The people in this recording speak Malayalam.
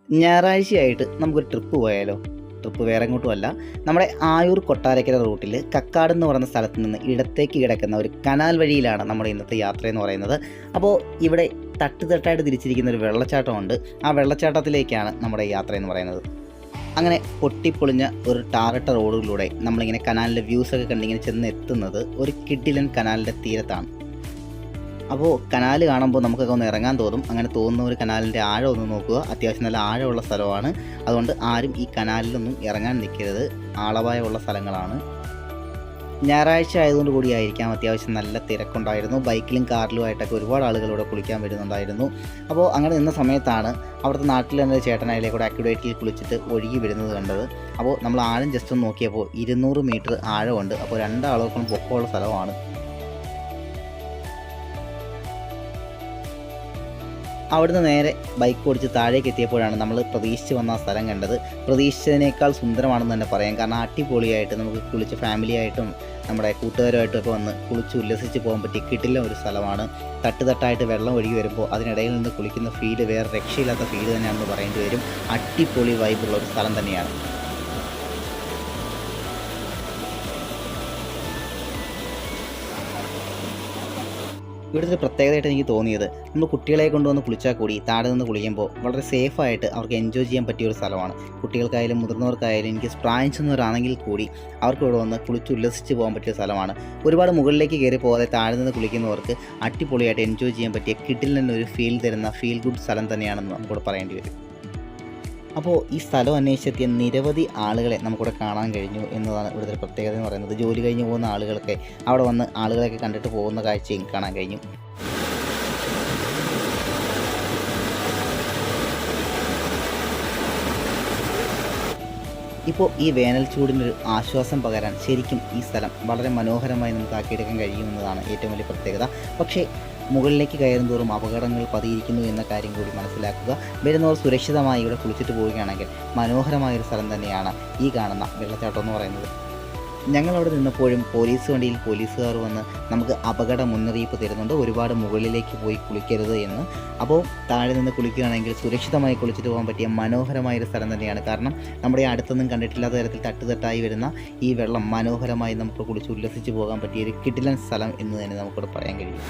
ഞായറാഴ്ചയായിട്ട് നമുക്കൊരു ട്രിപ്പ് പോയാലോ? ട്രിപ്പ് വേറെ എങ്ങോട്ടുമല്ല, നമ്മുടെ ആയൂർ കൊട്ടാരക്കര റൂട്ടിൽ കക്കാട് എന്ന് പറയുന്ന സ്ഥലത്ത് നിന്ന് ഇടത്തേക്ക് കിടക്കുന്ന ഒരു കനാൽ വഴിയിലാണ് നമ്മുടെ ഇന്നത്തെ യാത്രയെന്ന് പറയുന്നത്. അപ്പോൾ ഇവിടെ തട്ടായിട്ട് തിരിച്ചിരിക്കുന്ന ഒരു വെള്ളച്ചാട്ടമുണ്ട്. ആ വെള്ളച്ചാട്ടത്തിലേക്കാണ് നമ്മുടെ യാത്രയെന്ന് പറയുന്നത്. അങ്ങനെ പൊട്ടിപ്പൊളിഞ്ഞ ഒരു ടാറിട്ട റോഡുകളിലൂടെ നമ്മളിങ്ങനെ കനാലിൻ്റെ വ്യൂസൊക്കെ കണ്ടിങ്ങനെ ചെന്ന് എത്തുന്നത് ഒരു കിഡിലൻ കനാലിൻ്റെ തീരത്താണ്. അപ്പോൾ കനാൽ കാണുമ്പോൾ നമുക്കൊക്കെ ഒന്ന് ഇറങ്ങാൻ തോന്നും. അങ്ങനെ തോന്നുന്ന ഒരു കനാലിൻ്റെ ആഴം ഒന്ന് നോക്കുക. അത്യാവശ്യം നല്ല ആഴമുള്ള സ്ഥലമാണ്. അതുകൊണ്ട് ആരും ഈ കനാലിലൊന്നും ഇറങ്ങാൻ നിൽക്കരുത്. ആളപായമുള്ള സ്ഥലങ്ങളാണ്. ഞായറാഴ്ച ആയതുകൊണ്ട് കൂടിയായിരിക്കാം അത്യാവശ്യം നല്ല തിരക്കുണ്ടായിരുന്നു. ബൈക്കിലും കാറിലുമായിട്ടൊക്കെ ഒരുപാട് ആളുകൾ ഇവിടെ കുളിക്കാൻ വരുന്നുണ്ടായിരുന്നു. അപ്പോൾ അങ്ങനെ നിന്ന സമയത്താണ് അവിടുത്തെ നാട്ടിൽ തന്നെ ചേട്ടനായാലേ കൂടെ അക്യുഡേറ്റിൽ കുളിച്ചിട്ട് ഒഴുകി വരുന്നത് കണ്ടത്. അപ്പോൾ നമ്മൾ ആഴം ജസ്റ്റ് ഒന്ന് നോക്കിയപ്പോൾ 200 മീറ്റർ ആഴമുണ്ട്. അപ്പോൾ രണ്ടാളുകൾക്കും പൊക്കമുള്ള സ്ഥലമാണ്. അവിടുന്ന് നേരെ ബൈക്ക് ഓടിച്ച് താഴേക്ക് എത്തിയപ്പോഴാണ് നമ്മൾ പ്രതീക്ഷിച്ച് വന്ന ആ സ്ഥലം കണ്ടത്. പ്രതീക്ഷിച്ചതിനേക്കാൾ സുന്ദരമാണെന്ന് തന്നെ പറയാം. കാരണം അടിപൊളിയായിട്ട് നമുക്ക് കുളിച്ച് ഫാമിലിയായിട്ടും നമ്മുടെ കൂട്ടുകാരുമായിട്ടും ഒക്കെ വന്ന് കുളിച്ച് ഉല്ലസിച്ച് പോകാൻ പറ്റിയ കിടിലൻ ഒരു സ്ഥലമാണ്. തട്ടായിട്ട് വെള്ളം ഒഴുകി വരുമ്പോൾ അതിനിടയിൽ നിന്ന് കുളിക്കുന്ന ഫീല് വേറെ രക്ഷയില്ലാത്ത ഫീല് തന്നെയാണെന്ന് പറയേണ്ടി വരും. അടിപൊളി വൈബുള്ള ഒരു സ്ഥലം തന്നെയാണ്. ഇവിടുത്തെ പ്രത്യേകതയായിട്ട് എനിക്ക് തോന്നിയത്, നമ്മൾ കുട്ടികളെ കൊണ്ടുവന്ന് കുളിച്ചാൽ കൂടി താഴെ നിന്ന് കുളിക്കുമ്പോൾ വളരെ സേഫായിട്ട് അവർക്ക് എൻജോയ് ചെയ്യാൻ പറ്റിയ ഒരു സ്ഥലമാണ്. കുട്ടികൾക്കായാലും മുതിർന്നവർക്കായാലും എനിക്ക് പ്രായം ചെന്നവരാണെങ്കിൽ കൂടി അവർക്ക് ഇവിടെ വന്ന് കുളിച്ച് ഉല്ലസിച്ച് പോകാൻ പറ്റിയ സ്ഥലമാണ്. ഒരുപാട് മുകളിലേക്ക് കയറി പോകാതെ താഴെ നിന്ന് കുളിക്കുന്നവർക്ക് അടിപൊളിയായിട്ട് എൻജോയ് ചെയ്യാൻ പറ്റിയ കിഡിലിന് ഒരു ഫീൽ തരുന്ന ഫീൽ ഗുഡ് സ്ഥലം തന്നെയാണെന്ന് നമുക്കിവിടെ പറയേണ്ടി വരും. അപ്പോൾ ഈ സ്ഥലം അന്വേഷിച്ചെത്തിയ നിരവധി ആളുകളെ നമുക്കിവിടെ കാണാൻ കഴിഞ്ഞു എന്നതാണ് ഇവിടുത്തെ പ്രത്യേകത എന്ന് പറയുന്നത്. ജോലി കഴിഞ്ഞ് പോകുന്ന ആളുകളൊക്കെ അവിടെ വന്ന് ആളുകളെയൊക്കെ കണ്ടിട്ട് പോകുന്ന കാഴ്ചയും കാണാൻ കഴിഞ്ഞു. ഇപ്പോൾ ഈ വേനൽ ചൂടിനൊരു ആശ്വാസം പകരാൻ ശരിക്കും ഈ സ്ഥലം വളരെ മനോഹരമായി നമുക്ക് ആക്കിയെടുക്കാൻ കഴിയുമെന്നതാണ് ഏറ്റവും വലിയ പ്രത്യേകത. പക്ഷേ മുകളിലേക്ക് കയറും തോറും അപകടങ്ങൾ പതിയിരിക്കുന്നു എന്ന കാര്യം കൂടി മനസ്സിലാക്കുക. വരുന്നവർ സുരക്ഷിതമായി ഇവിടെ കുളിച്ചിട്ട് പോവുകയാണെങ്കിൽ മനോഹരമായൊരു സ്ഥലം തന്നെയാണ് ഈ കാണുന്ന വെള്ളച്ചാട്ടം എന്ന് പറയുന്നത്. ഞങ്ങളവിടെ നിന്നപ്പോഴും പോലീസ് വണ്ടിയിൽ പോലീസുകാർ വന്ന് നമുക്ക് അപകട മുന്നറിയിപ്പ് തരുന്നുണ്ട്, ഒരുപാട് മുകളിലേക്ക് പോയി കുളിക്കരുത് എന്ന്. അപ്പോൾ താഴെ നിന്ന് കുളിക്കുകയാണെങ്കിൽ സുരക്ഷിതമായി കുളിച്ചിട്ട് പോകാൻ പറ്റിയ മനോഹരമായൊരു സ്ഥലം തന്നെയാണ്. കാരണം നമ്മുടെ അടുത്തൊന്നും കണ്ടിട്ടില്ലാത്ത തരത്തിൽ തട്ടായി വരുന്ന ഈ വെള്ളം മനോഹരമായി നമുക്ക് കുളിച്ച് ഉല്ലസിച്ച് പോകാൻ പറ്റിയ ഒരു കിടിലൻ സ്ഥലം എന്ന് തന്നെ നമുക്കിവിടെ പറയാൻ കഴിയും.